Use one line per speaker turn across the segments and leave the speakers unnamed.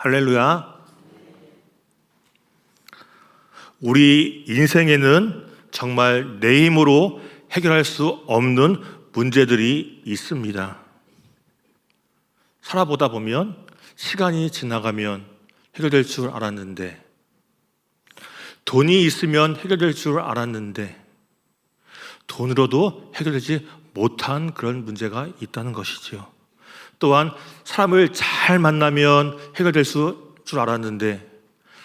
할렐루야. 우리 인생에는 정말 내 힘으로 해결할 수 없는 문제들이 있습니다. 살아보다 보면 시간이 지나가면 해결될 줄 알았는데, 돈이 있으면 해결될 줄 알았는데 돈으로도 해결되지 못한 그런 문제가 있다는 것이지요. 또한 사람을 잘 만나면 해결될 줄 알았는데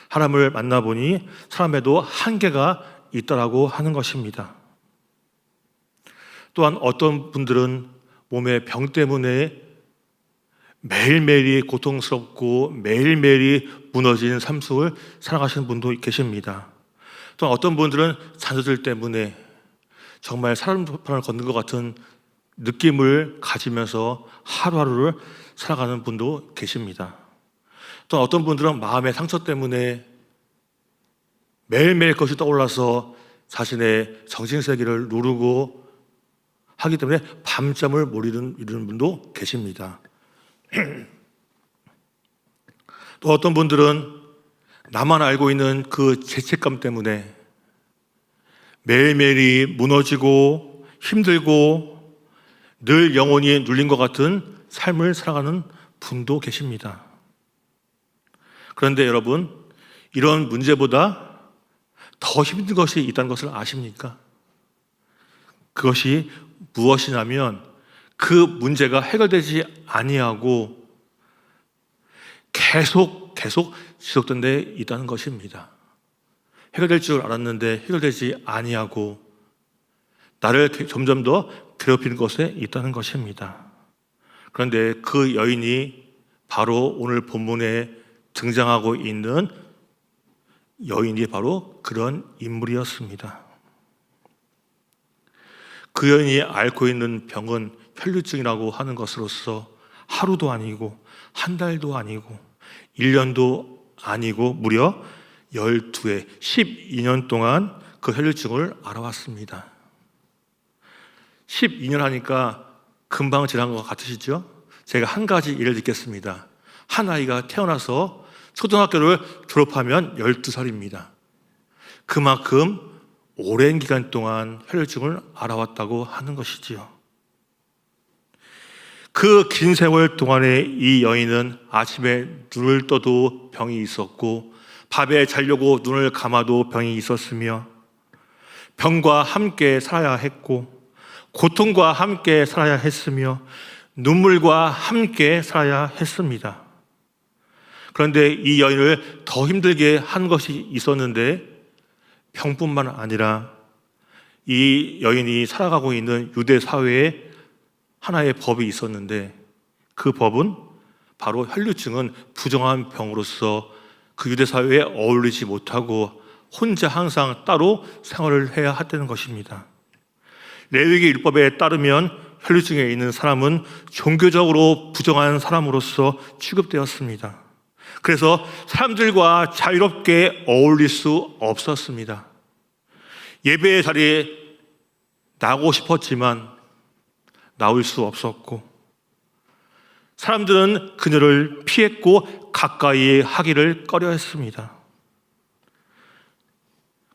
사람을 만나보니 사람에도 한계가 있다라고 하는 것입니다. 또한 어떤 분들은 몸의 병 때문에 매일매일이 고통스럽고 매일매일이 무너진 삶 속을 살아가시는 분도 계십니다. 또 어떤 분들은 자녀들 때문에 정말 사람을 걷는 것 같은 느낌을 가지면서 하루하루를 살아가는 분도 계십니다. 또 어떤 분들은 마음의 상처 때문에 매일매일 그것이 떠올라서 자신의 정신세계를 누르고 하기 때문에 밤잠을 못 이루는 분도 계십니다. 또 어떤 분들은 나만 알고 있는 그 죄책감 때문에 매일매일이 무너지고 힘들고 늘 영혼이 눌린 것 같은 삶을 살아가는 분도 계십니다. 그런데 여러분, 이런 문제보다 더 힘든 것이 있다는 것을 아십니까? 그것이 무엇이냐면 그 문제가 해결되지 아니하고 계속 지속된 데 있다는 것입니다. 해결될 줄 알았는데 해결되지 아니하고 나를 점점 더 괴롭히는 것에 있다는 것입니다. 그런데 그 여인이 바로 오늘 본문에 등장하고 있는 여인이 바로 그런 인물이었습니다. 그 여인이 앓고 있는 병은 혈류증이라고 하는 것으로서 하루도 아니고 한 달도 아니고 1년도 아니고 무려 12회 12년 동안 그 혈류증을 앓아왔습니다. 12년 하니까 금방 지난 것 같으시죠? 제가 한 가지 예를 듣겠습니다. 한 아이가 태어나서 초등학교를 졸업하면 12살입니다. 그만큼 오랜 기간 동안 혈류증을 앓아왔다고 하는 것이지요. 그 긴 세월 동안에 이 여인은 아침에 눈을 떠도 병이 있었고 밤에 자려고 눈을 감아도 병이 있었으며 병과 함께 살아야 했고 고통과 함께 살아야 했으며 눈물과 함께 살아야 했습니다. 그런데 이 여인을 더 힘들게 한 것이 있었는데 병뿐만 아니라 이 여인이 살아가고 있는 유대 사회에 하나의 법이 있었는데 그 법은 바로 혈류증은 부정한 병으로서 그 유대 사회에 어울리지 못하고 혼자 항상 따로 생활을 해야 했다는 것입니다. 레위기 율법에 따르면 혈류증에 있는 사람은 종교적으로 부정한 사람으로서 취급되었습니다. 그래서 사람들과 자유롭게 어울릴 수 없었습니다. 예배의 자리에 나오고 싶었지만 나올 수 없었고 사람들은 그녀를 피했고 가까이 하기를 꺼려했습니다.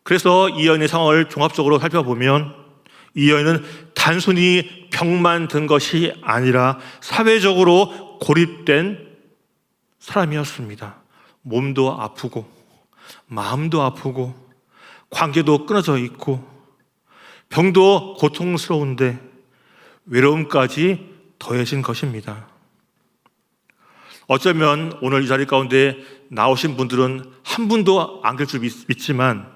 그래서 이 여인의 상황을 종합적으로 살펴보면 이 여인은 단순히 병만 든 것이 아니라 사회적으로 고립된 사람이었습니다. 몸도 아프고 마음도 아프고 관계도 끊어져 있고 병도 고통스러운데 외로움까지 더해진 것입니다. 어쩌면 오늘 이 자리 가운데 나오신 분들은 한 분도 안 그럴 줄 믿지만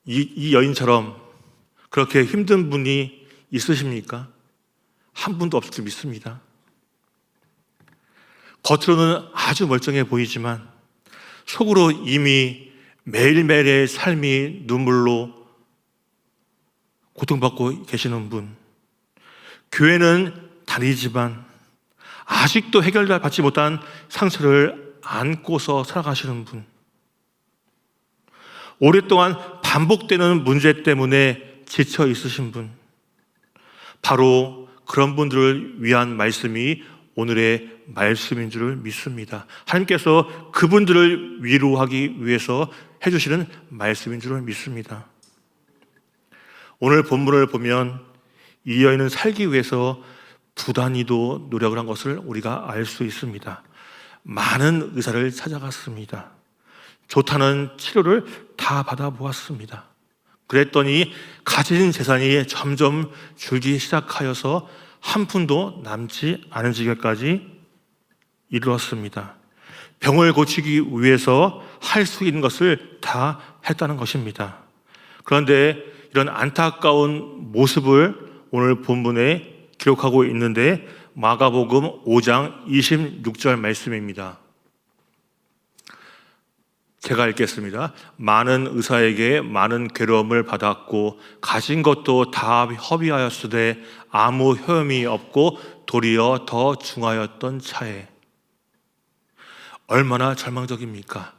이 여인처럼 그렇게 힘든 분이 있으십니까? 한 분도 없을 줄 믿습니다. 겉으로는 아주 멀쩡해 보이지만 속으로 이미 매일매일의 삶이 눈물로 고통받고 계시는 분, 교회는 다니지만 아직도 해결받지 못한 상처를 안고서 살아가시는 분, 오랫동안 반복되는 문제 때문에 지쳐 있으신 분, 바로 그런 분들을 위한 말씀이 오늘의 말씀인 줄 믿습니다. 하나님께서 그분들을 위로하기 위해서 해주시는 말씀인 줄 믿습니다. 오늘 본문을 보면 이 여인은 살기 위해서 부단히도 노력을 한 것을 우리가 알 수 있습니다. 많은 의사를 찾아갔습니다. 좋다는 치료를 다 받아보았습니다. 그랬더니 가진 재산이 점점 줄기 시작하여서 한 푼도 남지 않은 지경까지 이르렀습니다. 병을 고치기 위해서 할 수 있는 것을 다 했다는 것입니다. 그런데 이런 안타까운 모습을 오늘 본문에 기록하고 있는데 마가복음 5장 26절 말씀입니다. 제가 읽겠습니다. 많은 의사에게 많은 괴로움을 받았고 가진 것도 다 허비하였으되 아무 효험이 없고 도리어 더 중하였던 차에. 얼마나 절망적입니까?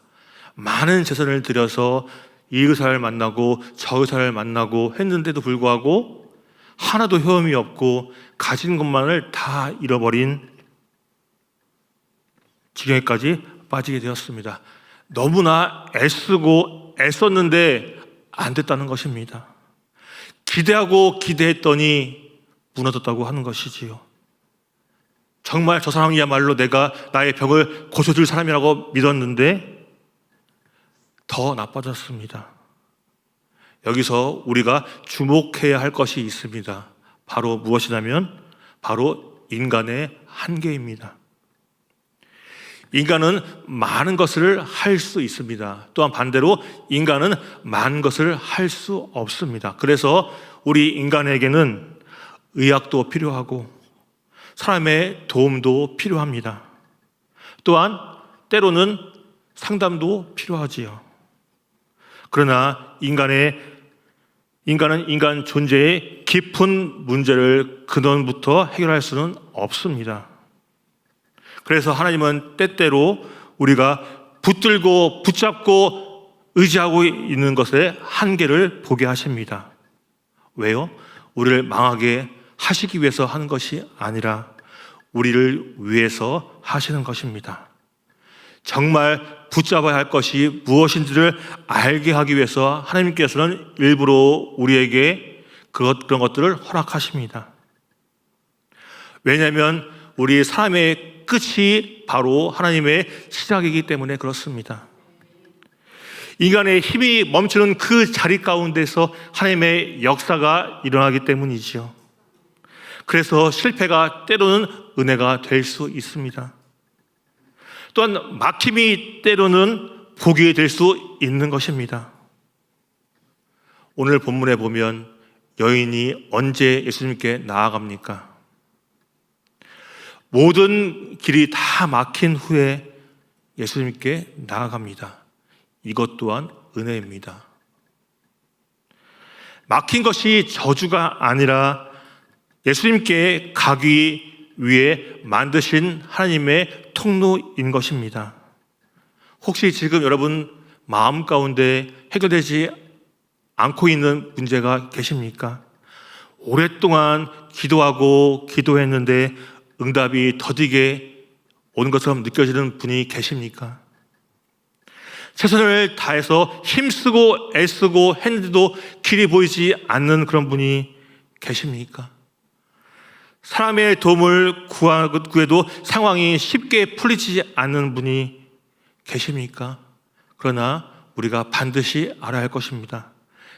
많은 재산을 들여서 이 의사를 만나고 저 의사를 만나고 했는데도 불구하고 하나도 효험이 없고 가진 것만을 다 잃어버린 지경에까지 빠지게 되었습니다. 너무나 애쓰고 애썼는데 안 됐다는 것입니다. 기대하고 기대했더니 무너졌다고 하는 것이지요. 정말 저 사람이야말로 내가 나의 병을 고쳐줄 사람이라고 믿었는데 더 나빠졌습니다. 여기서 우리가 주목해야 할 것이 있습니다. 바로 무엇이냐면 바로 인간의 한계입니다. 인간은 많은 것을 할 수 있습니다. 또한 반대로 인간은 많은 것을 할 수 없습니다. 그래서 우리 인간에게는 의학도 필요하고 사람의 도움도 필요합니다. 또한 때로는 상담도 필요하지요. 그러나 인간은 인간 존재의 깊은 문제를 근원부터 해결할 수는 없습니다. 그래서 하나님은 때때로 우리가 붙들고 붙잡고 의지하고 있는 것에 한계를 보게 하십니다. 왜요? 우리를 망하게 하시기 위해서 하는 것이 아니라 우리를 위해서 하시는 것입니다. 정말 붙잡아야 할 것이 무엇인지를 알게 하기 위해서 하나님께서는 일부러 우리에게 그런 것들을 허락하십니다. 왜냐하면 우리 삶의 끝이 바로 하나님의 시작이기 때문에 그렇습니다. 인간의 힘이 멈추는 그 자리 가운데서 하나님의 역사가 일어나기 때문이지요. 그래서 실패가 때로는 은혜가 될 수 있습니다. 또한 막힘이 때로는 복이 될 수 있는 것입니다. 오늘 본문에 보면 여인이 언제 예수님께 나아갑니까? 모든 길이 다 막힌 후에 예수님께 나아갑니다. 이것 또한 은혜입니다. 막힌 것이 저주가 아니라 예수님께 가기 위해 만드신 하나님의 통로인 것입니다. 혹시 지금 여러분 마음 가운데 해결되지 않고 있는 문제가 계십니까? 오랫동안 기도하고 기도했는데 응답이 더디게 오는 것처럼 느껴지는 분이 계십니까? 최선을 다해서 힘쓰고 애쓰고 했는데도 길이 보이지 않는 그런 분이 계십니까? 사람의 도움을 구해도 상황이 쉽게 풀리지 않는 분이 계십니까? 그러나 우리가 반드시 알아야 할 것입니다.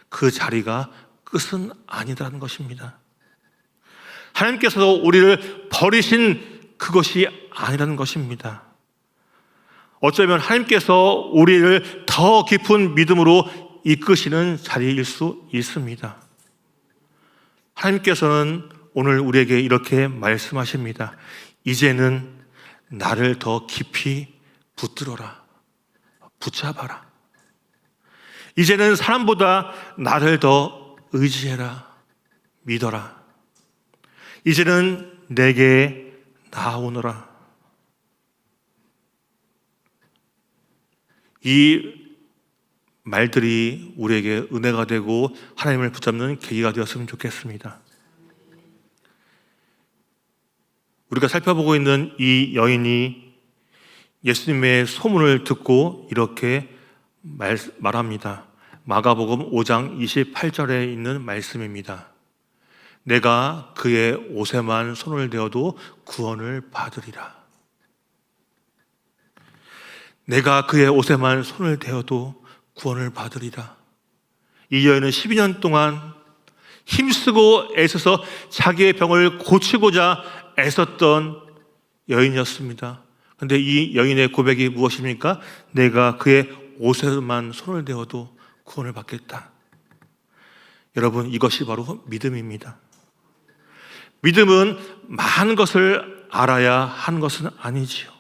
그 자리가 끝은 아니라는 것입니다. 하나님께서 우리를 버리신 그것이 아니라는 것입니다. 어쩌면 하나님께서 우리를 더 깊은 믿음으로 이끄시는 자리일 수 있습니다. 하나님께서는 오늘 우리에게 이렇게 말씀하십니다. 이제는 나를 더 깊이 붙들어라. 붙잡아라. 이제는 사람보다 나를 더 의지해라. 믿어라. 이제는 내게 나아오너라. 이 말들이 우리에게 은혜가 되고 하나님을 붙잡는 계기가 되었으면 좋겠습니다. 우리가 살펴보고 있는 이 여인이 예수님의 소문을 듣고 이렇게 말합니다. 마가복음 5장 28절에 있는 말씀입니다. 내가 그의 옷에만 손을 대어도 구원을 받으리라. 내가 그의 옷에만 손을 대어도 구원을 받으리라. 이 여인은 12년 동안 힘쓰고 애써서 자기의 병을 고치고자 애썼던 여인이었습니다. 그런데 이 여인의 고백이 무엇입니까? 내가 그의 옷에만 손을 대어도 구원을 받겠다. 여러분, 이것이 바로 믿음입니다. 믿음은 많은 것을 알아야 하는 것은 아니지요.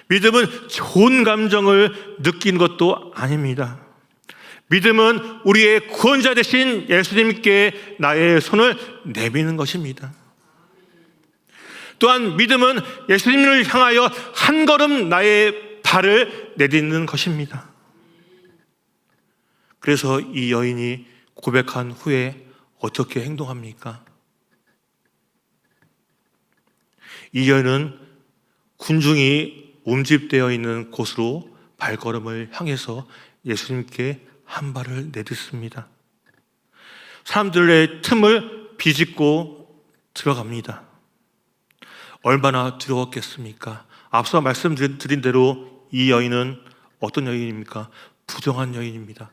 믿음은 좋은 감정을 느끼는 것도 아닙니다. 믿음은 우리의 구원자 되신 예수님께 나의 손을 내미는 것입니다. 또한 믿음은 예수님을 향하여 한 걸음 나의 발을 내딛는 것입니다. 그래서 이 여인이 고백한 후에 어떻게 행동합니까? 이 여인은 군중이 움집되어 있는 곳으로 발걸음을 향해서 예수님께 한 발을 내딛습니다. 사람들의 틈을 비집고 들어갑니다. 얼마나 두려웠겠습니까? 앞서 말씀드린 대로 이 여인은 어떤 여인입니까? 부정한 여인입니다.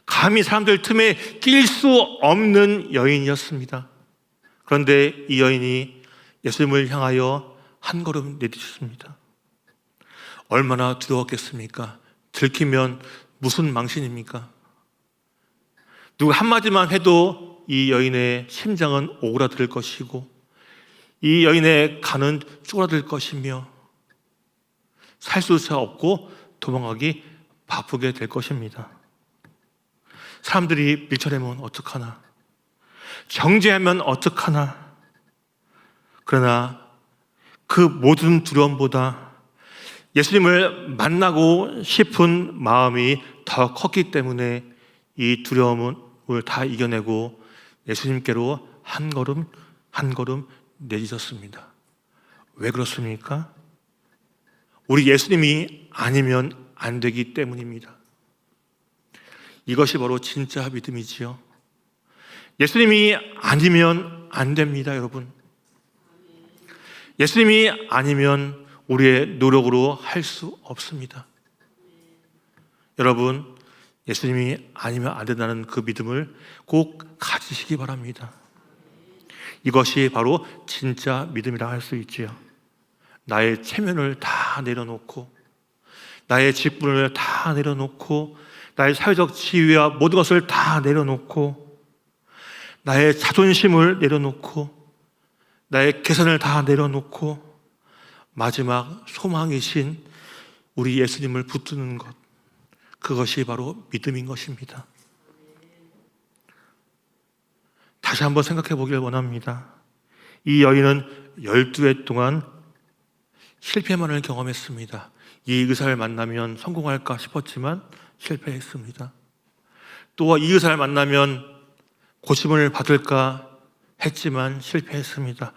감히 사람들 틈에 낄 수 없는 여인이었습니다. 그런데 이 여인이 예수님을 향하여 한 걸음 내딛습니다. 얼마나 두려웠겠습니까? 들키면 무슨 망신입니까? 누구 한마디만 해도 이 여인의 심장은 오그라들 것이고 이 여인의 간은 쪼그라들 것이며 살 수조차 없고 도망가기 바쁘게 될 것입니다. 사람들이 밀쳐내면 어떡하나? 정죄하면 어떡하나? 그러나 그 모든 두려움보다 예수님을 만나고 싶은 마음이 더 컸기 때문에 이 두려움을 다 이겨내고 예수님께로 한 걸음 한 걸음 내딛었습니다. 왜 그렇습니까? 우리 예수님이 아니면 안 되기 때문입니다. 이것이 바로 진짜 믿음이지요. 예수님이 아니면 안 됩니다, 여러분. 예수님이 아니면 우리의 노력으로 할 수 없습니다. 여러분, 예수님이 아니면 안 된다는 그 믿음을 꼭 가지시기 바랍니다. 이것이 바로 진짜 믿음이라 할 수 있지요. 나의 체면을 다 내려놓고 나의 직분을 다 내려놓고 나의 사회적 지위와 모든 것을 다 내려놓고 나의 자존심을 내려놓고 나의 계산을 다 내려놓고 마지막 소망이신 우리 예수님을 붙드는 것, 그것이 바로 믿음인 것입니다. 다시 한번 생각해 보길 원합니다. 이 여인은 12회 동안 실패만을 경험했습니다. 이 의사를 만나면 성공할까 싶었지만 실패했습니다. 또 이 의사를 만나면 고침을 받을까 했지만 실패했습니다.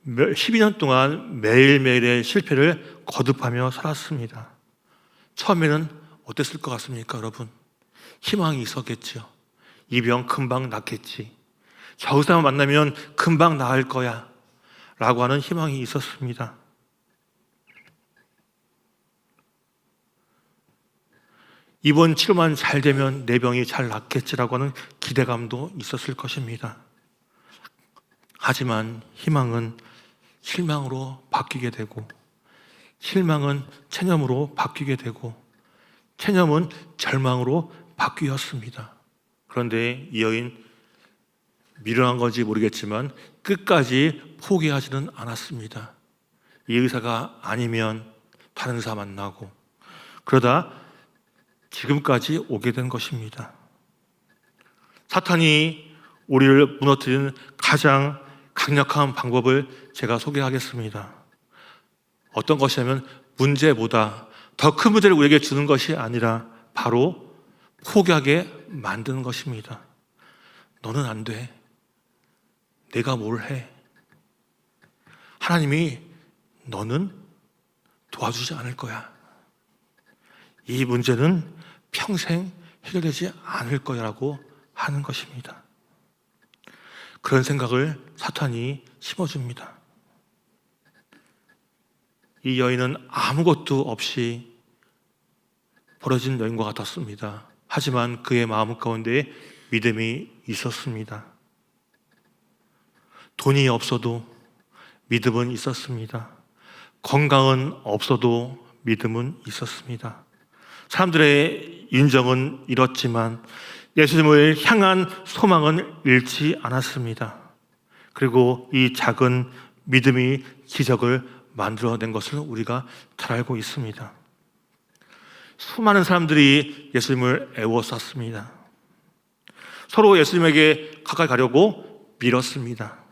12년 동안 매일매일의 실패를 거듭하며 살았습니다. 처음에는 어땠을 것 같습니까, 여러분? 희망이 있었겠죠. 이 병 금방 낫겠지. 저 의사 만나면 금방 나을 거야 라고 하는 희망이 있었습니다. 이번 치료만 잘 되면 내 병이 잘 낫겠지라고 하는 기대감도 있었을 것입니다. 하지만 희망은 실망으로 바뀌게 되고 실망은 체념으로 바뀌게 되고 체념은 절망으로 바뀌었습니다. 그런데 이 여인 미련한 건지 모르겠지만 끝까지 포기하지는 않았습니다. 이 의사가 아니면 다른 의사 만나고 그러다 지금까지 오게 된 것입니다. 사탄이 우리를 무너뜨리는 가장 강력한 방법을 제가 소개하겠습니다. 어떤 것이냐면 문제보다 더 큰 문제를 우리에게 주는 것이 아니라 바로 포기하게 만드는 것입니다. 너는 안 돼. 내가 뭘 해? 하나님이 너는 도와주지 않을 거야. 이 문제는 평생 해결되지 않을 거야라고 하는 것입니다. 그런 생각을 사탄이 심어줍니다. 이 여인은 아무것도 없이 벌어진 여인과 같았습니다. 하지만 그의 마음 가운데 믿음이 있었습니다. 돈이 없어도 믿음은 있었습니다. 건강은 없어도 믿음은 있었습니다. 사람들의 인정은 잃었지만 예수님을 향한 소망은 잃지 않았습니다. 그리고 이 작은 믿음이 기적을 만들어낸 것을 우리가 잘 알고 있습니다. 수많은 사람들이 예수님을 애워쌌습니다. 서로 예수님에게 가까이 가려고 밀었습니다.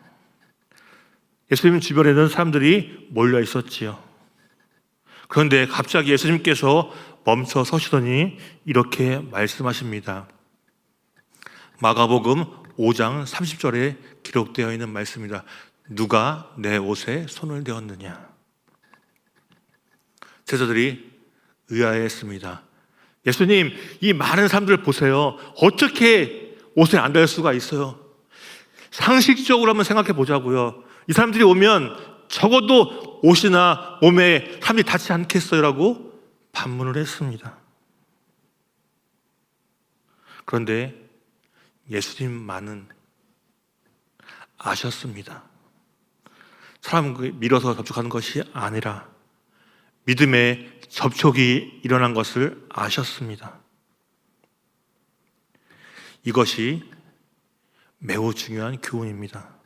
예수님 주변에는 사람들이 몰려 있었지요. 그런데 갑자기 예수님께서 멈춰 서시더니 이렇게 말씀하십니다. 마가복음 5장 30절에 기록되어 있는 말씀입니다. 누가 내 옷에 손을 대었느냐? 제자들이 의아해했습니다. 예수님, 이 많은 사람들 보세요. 어떻게 옷에 안 닿을 수가 있어요? 상식적으로 한번 생각해 보자고요. 이 사람들이 오면 적어도 옷이나 몸에 사람들이 닿지 않겠어요? 라고 반문을 했습니다. 그런데 예수님만은 아셨습니다. 사람을 밀어서 접촉하는 것이 아니라 믿음의 접촉이 일어난 것을 아셨습니다. 이것이 매우 중요한 교훈입니다.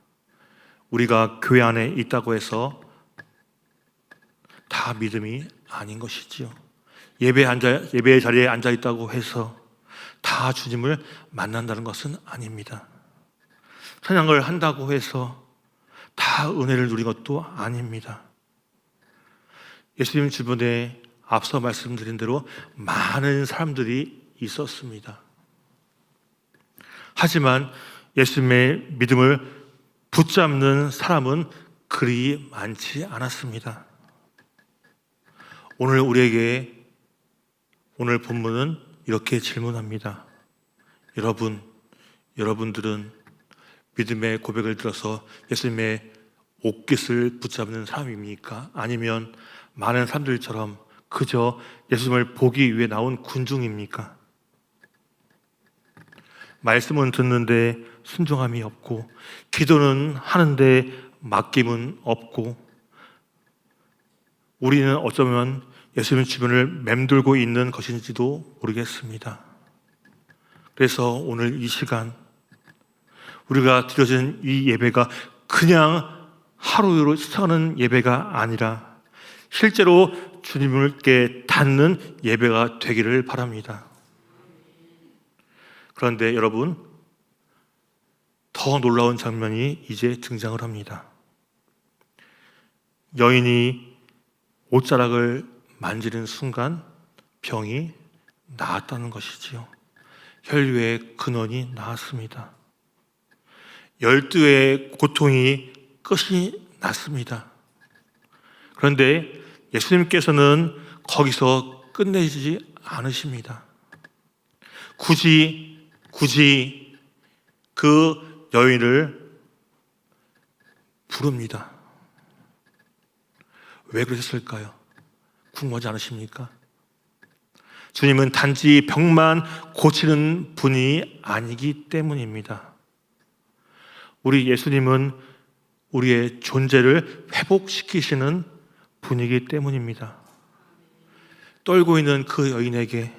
우리가 교회 안에 있다고 해서 다 믿음이 아닌 것이지요. 예배의 자리에 앉아 있다고 해서 다 주님을 만난다는 것은 아닙니다. 찬양을 한다고 해서 다 은혜를 누린 것도 아닙니다. 예수님 주변에 앞서 말씀드린 대로 많은 사람들이 있었습니다. 하지만 예수님의 믿음을 붙잡는 사람은 그리 많지 않았습니다. 오늘 우리에게 오늘 본문은 이렇게 질문합니다. 여러분들은 믿음의 고백을 들어서 예수님의 옷깃을 붙잡는 사람입니까? 아니면 많은 사람들처럼 그저 예수님을 보기 위해 나온 군중입니까? 말씀은 듣는데 순종함이 없고 기도는 하는데 맡김은 없고 우리는 어쩌면 예수님 주변을 맴돌고 있는 것인지도 모르겠습니다. 그래서 오늘 이 시간 우리가 드려진 이 예배가 그냥 하루로 시작하는 예배가 아니라 실제로 주님께 닿는 예배가 되기를 바랍니다. 그런데 여러분, 더 놀라운 장면이 이제 등장을 합니다. 여인이 옷자락을 만지는 순간 병이 나았다는 것이지요. 혈류의 근원이 나았습니다. 12회의 고통이 끝이 났습니다. 그런데 예수님께서는 거기서 끝내지 않으십니다. 굳이 그 여인을 부릅니다. 왜 그러셨을까요? 궁금하지 않으십니까? 주님은 단지 병만 고치는 분이 아니기 때문입니다. 우리 예수님은 우리의 존재를 회복시키시는 분이기 때문입니다. 떨고 있는 그 여인에게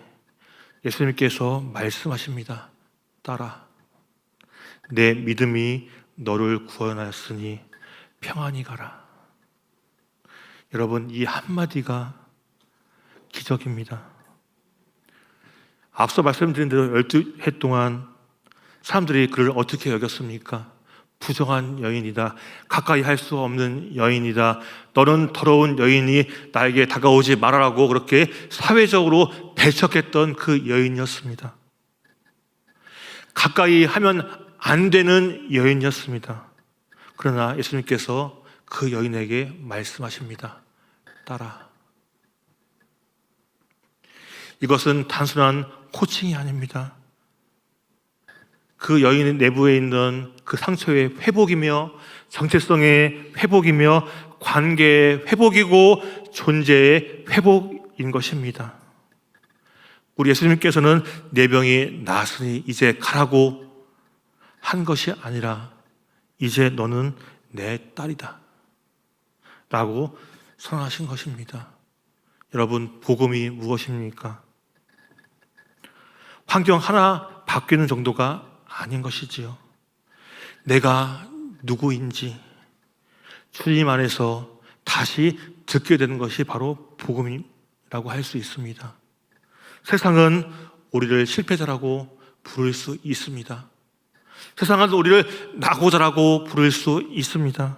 예수님께서 말씀하십니다. 딸아, 내 믿음이 너를 구원하였으니 평안히 가라. 여러분, 이 한마디가 기적입니다. 앞서 말씀드린 대로 12해 동안 사람들이 그를 어떻게 여겼습니까? 부정한 여인이다. 가까이 할 수 없는 여인이다. 너는 더러운 여인이 나에게 다가오지 말아라고 그렇게 사회적으로 배척했던 그 여인이었습니다. 가까이 하면 안 되는 여인이었습니다. 그러나 예수님께서 그 여인에게 말씀하십니다. 따라. 이것은 단순한 코칭이 아닙니다. 그 여인의 내부에 있는 그 상처의 회복이며 정체성의 회복이며 관계의 회복이고 존재의 회복인 것입니다. 우리 예수님께서는 내 병이 나았으니 이제 가라고 한 것이 아니라 이제 너는 내 딸이다 라고 선언하신 것입니다. 여러분, 복음이 무엇입니까? 환경 하나 바뀌는 정도가 아닌 것이지요. 내가 누구인지 주님 안에서 다시 듣게 되는 것이 바로 복음이라고 할 수 있습니다. 세상은 우리를 실패자라고 부를 수 있습니다. 세상은 우리를 낙오자라고 부를 수 있습니다.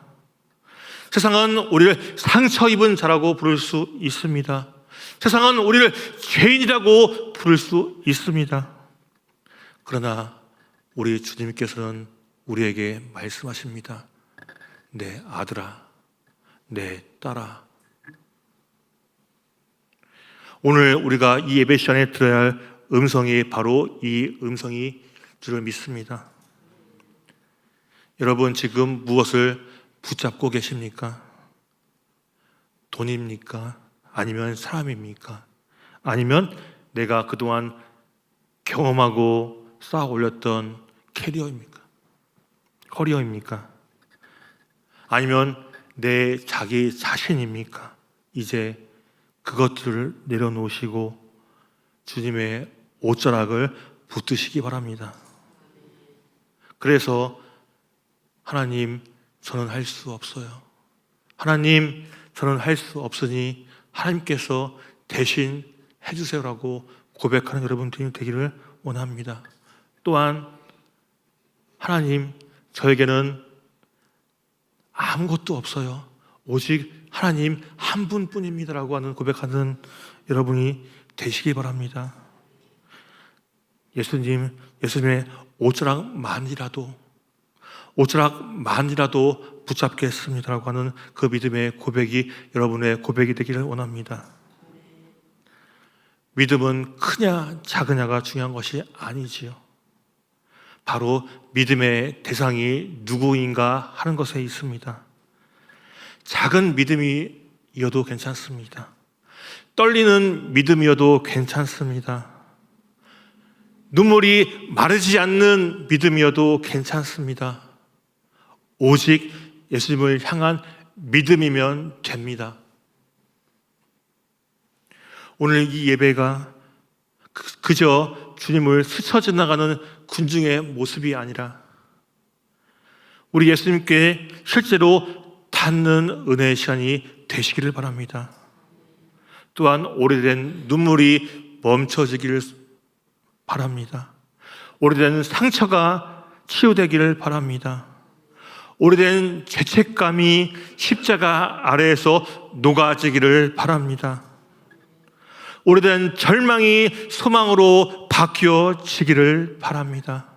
세상은 우리를 상처 입은 자라고 부를 수 있습니다. 세상은 우리를 죄인이라고 부를 수 있습니다. 그러나 우리 주님께서는 우리에게 말씀하십니다. 내 아들아, 내 딸아. 오늘 우리가 이 예배 시간에 들어야 할 음성이 바로 이 음성이 줄을 믿습니다. 여러분, 지금 무엇을 붙잡고 계십니까? 돈입니까? 아니면 사람입니까? 아니면 내가 그동안 경험하고 쌓아 올렸던 커리어입니까? 아니면 내 자기 자신입니까? 이제 그것들을 내려놓으시고 주님의 옷자락을 붙드시기 바랍니다. 그래서 하나님, 저는 할 수 없어요. 하나님, 저는 할 수 없으니 하나님께서 대신 해주세요라고 고백하는 여러분들이 되기를 원합니다. 또한 하나님, 저에게는 아무것도 없어요. 오직 하나님 한 분뿐입니다라고 하는 고백하는 여러분이 되시기 바랍니다. 예수님의 옷자락만이라도 붙잡겠습니다라고 하는 그 믿음의 고백이 여러분의 고백이 되기를 원합니다. 믿음은 크냐 작으냐가 중요한 것이 아니지요. 바로 믿음의 대상이 누구인가 하는 것에 있습니다. 작은 믿음이어도 괜찮습니다. 떨리는 믿음이어도 괜찮습니다. 눈물이 마르지 않는 믿음이어도 괜찮습니다. 오직 예수님을 향한 믿음이면 됩니다. 오늘 이 예배가 그저 주님을 스쳐 지나가는 군중의 모습이 아니라 우리 예수님께 실제로 닿는 은혜의 시간이 되시기를 바랍니다. 또한 오래된 눈물이 멈춰지기를 바랍니다. 오래된 상처가 치유되기를 바랍니다. 오래된 죄책감이 십자가 아래에서 녹아지기를 바랍니다. 오래된 절망이 소망으로 바뀌어지기를 바랍니다.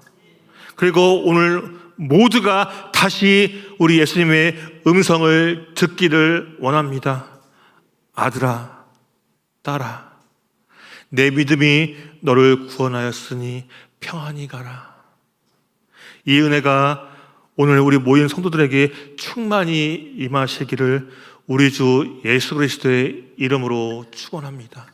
그리고 오늘 모두가 다시 우리 예수님의 음성을 듣기를 원합니다. 아들아, 딸아, 내 믿음이 너를 구원하였으니 평안히 가라. 이 은혜가 오늘 우리 모인 성도들에게 충만히 임하시기를 우리 주 예수 그리스도의 이름으로 축원합니다.